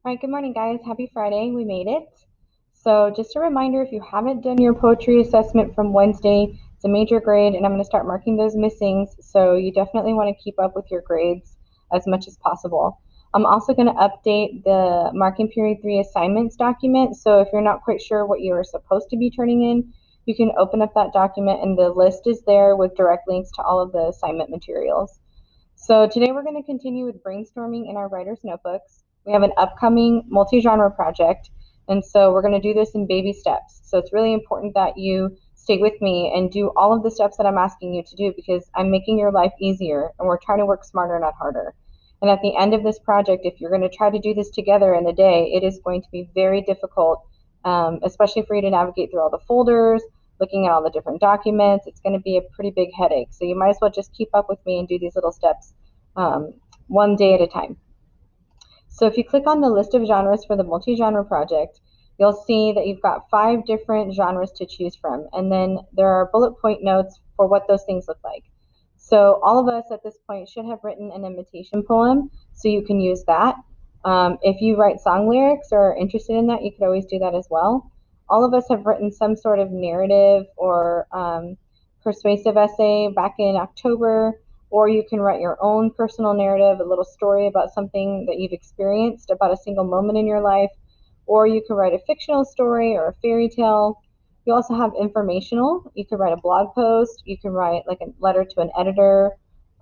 All right, good morning, guys. Happy Friday. We made it. So, just a reminder if you haven't done your poetry assessment from Wednesday, it's a major grade, and I'm going to start marking those missings. So, you definitely want to keep up with your grades as much as possible. I'm also going to update the Marking Period 3 assignments document. So, if you're not quite sure what you are supposed to be turning in, you can open up that document, and the list is there with direct links to all of the assignment materials. So today we're going to continue with brainstorming in our writer's notebooks. We have an upcoming multi-genre project, and so we're going to do this in baby steps. So it's really important that you stay with me and do all of the steps that I'm asking you to do because I'm making your life easier and we're trying to work smarter, not harder. And at the end of this project, if you're going to try to do this together in a day, it is going to be very difficult, especially for you to navigate through all the folders, looking at all the different documents. It's going to be a pretty big headache. So you might as well just keep up with me and do these little steps um, one day at a time. So if you click on the list of genres for the multi-genre project, you'll see that you've got 5 different genres to choose from. And then there are bullet point notes for what those things look like. So all of us at this point should have written an imitation poem, so you can use that. If you write song lyrics or are interested in that, you could always do that as well. All of us have written some sort of narrative or persuasive essay back in October, or you can write your own personal narrative, a little story about something that you've experienced, about a single moment in your life, or you can write a fictional story or a fairy tale. You also have informational. You can write a blog post. You can write like a letter to an editor.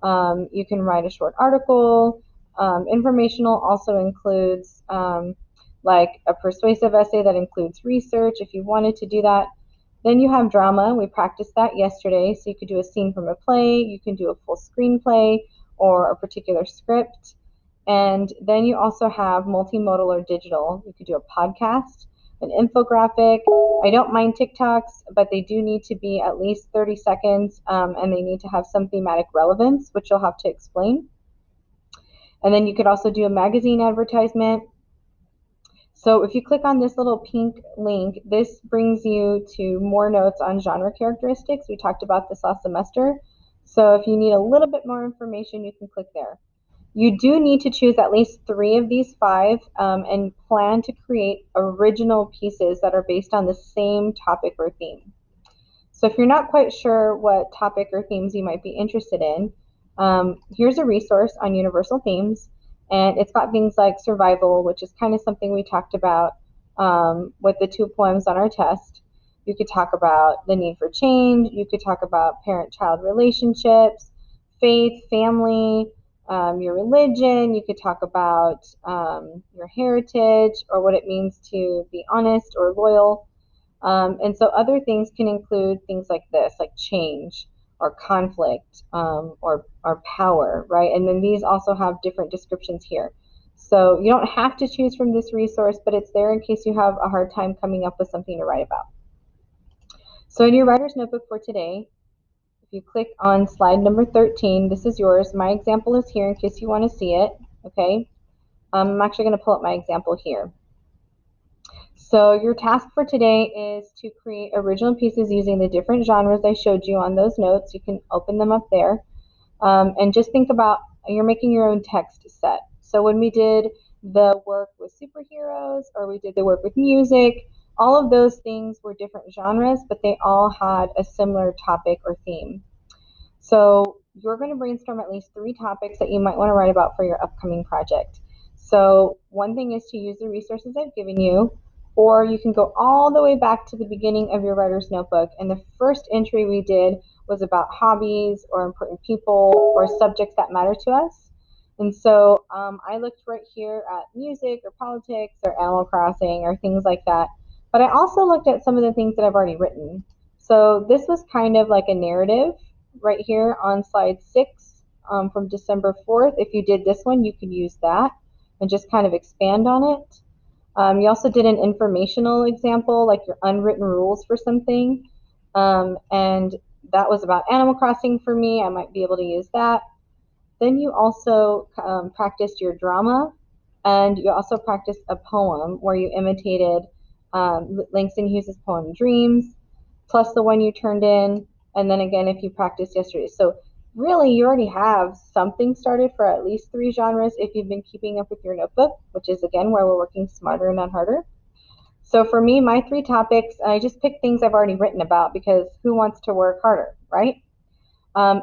You can write a short article. Informational also includes like a persuasive essay that includes research if you wanted to do that. Then you have drama. We practiced that yesterday. So you could do a scene from a play, you can do a full screenplay or a particular script. And then you also have multimodal or digital. You could do a podcast, an infographic. I don't mind TikToks, but they do need to be at least 30 seconds and they need to have some thematic relevance, which you'll have to explain. And then you could also do a magazine advertisement. So if you click on this little pink link, this brings you to more notes on genre characteristics. We talked about this last semester. So if you need a little bit more information, you can click there. You do need to choose at least 3 of these 5 and plan to create original pieces that are based on the same topic or theme. So if you're not quite sure what topic or themes you might be interested in, here's a resource on universal themes. And it's got things like survival, which is kind of something we talked about with the 2 poems on our test. You could talk about the need for change. You could talk about parent-child relationships, faith, family, your religion. You could talk about your heritage or what it means to be honest or loyal. And so other things can include things like this, like change or conflict or power, right? And then these also have different descriptions here. So you don't have to choose from this resource, but it's there in case you have a hard time coming up with something to write about. So in your writer's notebook for today, if you click on slide number 13, this is yours. My example is here in case you want to see it, okay? I'm actually going to pull up my example here. So your task for today is to create original pieces using the different genres I showed you on those notes. You can open them up there. And just think about, you're making your own text set. So when we did the work with superheroes or we did the work with music, all of those things were different genres, but they all had a similar topic or theme. So you're going to brainstorm at least 3 topics that you might want to write about for your upcoming project. So one thing is to use the resources I've given you, or you can go all the way back to the beginning of your writer's notebook. And the first entry we did was about hobbies or important people or subjects that matter to us. And so I looked right here at music or politics or Animal Crossing or things like that. But I also looked at some of the things that I've already written. So this was kind of like a narrative right here on slide 6 from December 4th. If you did this one, you could use that and just kind of expand on it. You also did an informational example, like your unwritten rules for something. And that was about Animal Crossing for me. I might be able to use that. Then you also practiced your drama, and you also practiced a poem where you imitated Langston Hughes' poem Dreams, plus the one you turned in, and then again if you practiced yesterday. So really you already have something started for at least 3 genres if you've been keeping up with your notebook, which is again where we're working smarter and not harder. So for me, my 3 topics, I just picked things I've already written about because who wants to work harder, right?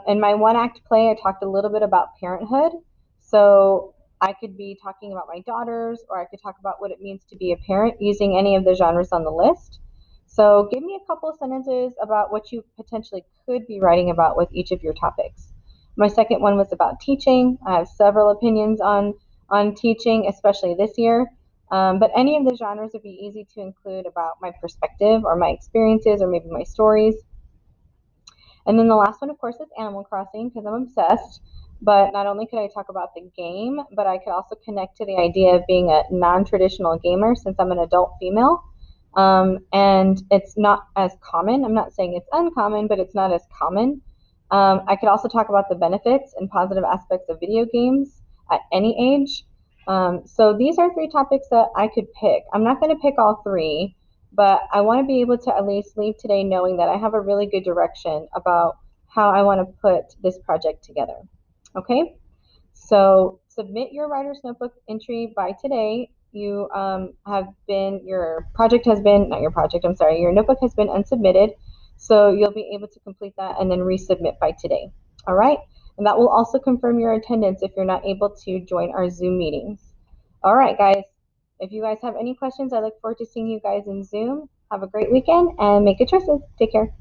In my one act play, I talked a little bit about parenthood. So I could be talking about my daughters, or I could talk about what it means to be a parent using any of the genres on the list. So give me a couple of sentences about what you potentially could be writing about with each of your topics. My second one was about teaching. I have several opinions on teaching, especially this year. But any of the genres would be easy to include about my perspective or my experiences or maybe my stories. And then the last one, of course, is Animal Crossing because I'm obsessed. But not only could I talk about the game, but I could also connect to the idea of being a non traditional gamer since I'm an adult female. And it's not as common. I'm not saying it's uncommon, but it's not as common. I could also talk about the benefits and positive aspects of video games at any age. So these are 3 topics that I could pick. I'm not going to pick all 3, but I want to be able to at least leave today knowing that I have a really good direction about how I want to put this project together. Okay? So submit your writer's notebook entry by today. You have been, your project has been, not your project, I'm sorry, your notebook has been unsubmitted. So you'll be able to complete that and then resubmit by today. All right? And that will also confirm your attendance if you're not able to join our Zoom meetings. All right, guys. If you guys have any questions, I look forward to seeing you guys in Zoom. Have a great weekend and make good choices. Take care.